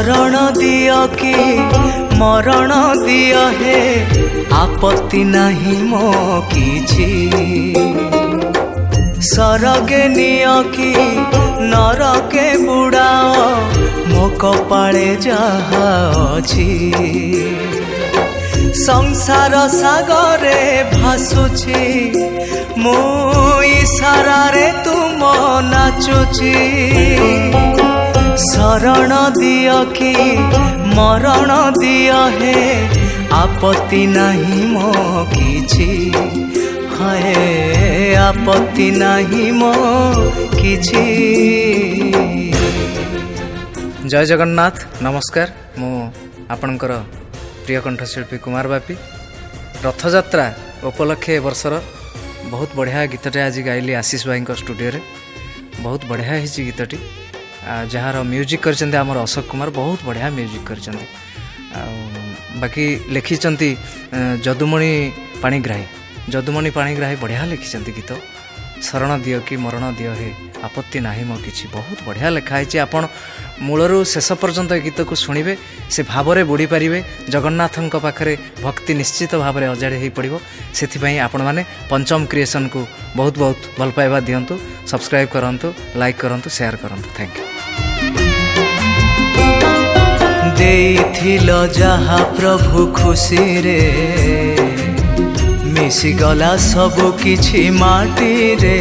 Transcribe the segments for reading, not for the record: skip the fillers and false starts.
शरण दिय कि मरण दिय हे आपत्ति नहीं मो किछि सरगे निय कि नरके बुड़ाओ मो कपाळे जहा अछि संसार सागरे भासुछि मो इशारा रे तुम नाचुछि शरण दिय कि मरण दिय हे आपत्ति नहीं मो किछि हाय आपत्ति नहीं मो किछि। जय जगन्नाथ नमस्कार मु आपणकर प्रिय कंठशिल्पी कुमार बापी रथयात्रा उपलक्षे वर्षर बहुत बढ़िया गीतटे आज गाइली आशीष भाई स्टूडियो रे बहुत बढ़िया होती गीतटी जार म्यूजिक कर आमर अशोक कुमार बहुत बढ़िया म्यूजिक कर बाकी लिखिं जदुमणि पाणिग्राही बढ़िया लिखिं गीत शरण दिय कि मरण दिय हे आपत्ति नाही मो किछि बहुत बढ़िया लिखाई आपण मूलरू शेष पर्यंत गीत को शुणिबे से भावरे बुड़ी पारिबे जगन्नाथों पाखरे भक्ति निश्चित भाव में अजाड़ी हो पड़ो से आपण मैंने पंचम क्रिएशन को बहुत बहुत भल पाइबा दिंतु सब्सक्राइब करंतु लाइक करंतु शेयर करंतु थैंक यू। देइथिलो जहा प्रभु खुशी रे मिसिगला सबु किछि माटी रे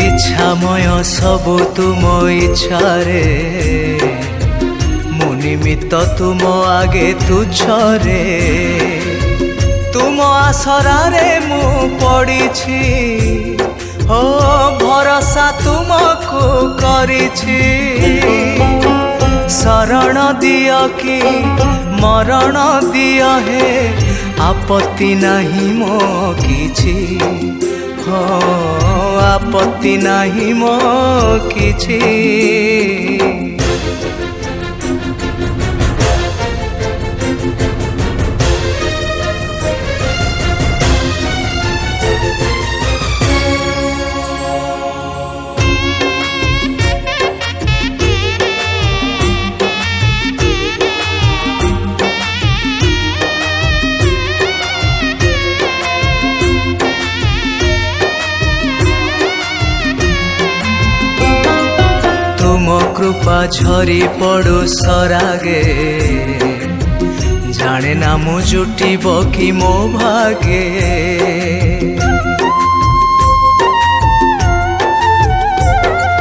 इच्छामय सबु तुम इच्छा रे मु निमित्त तुम आगे तुच्छ रे तुम आसरा रे मु पड़िछि ओ भरोसा तुमको करिछि शरण दिय कि मरण दिय हे आपत्ति नहीं मो किछि हो आपत्ति नहीं मो किछि। कृपा झरी पड़ू सरागे जाने ना मु जुटिब कि मो भागे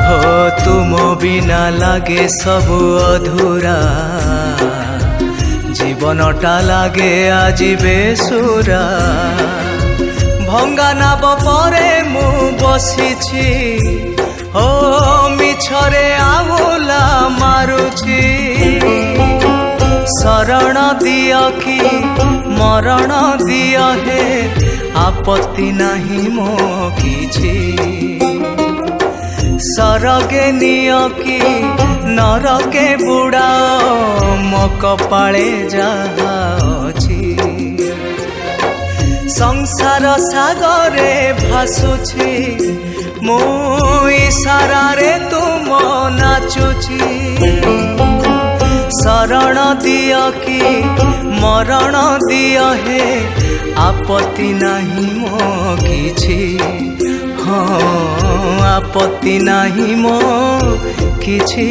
हो तुम बिना लागे सबु अधूरा जीवनटा लागे आज बेसुरा भंगा नाब परे मु बसिछि ओ मिछरे आहुला मारुछि शरण दिय कि मरण दिय हे आपत्ति नहीं मो किछि सरगे निय कि नरके बुड़ाओ मो कपाळे जहा अछि संसार सागरे भासुछि मो इशारा रे तुम नाचुछि शरण दिय कि मरण दिय हे आपत्ति नहीं मो किछि हाँ आपत्ति नहीं मो किछि।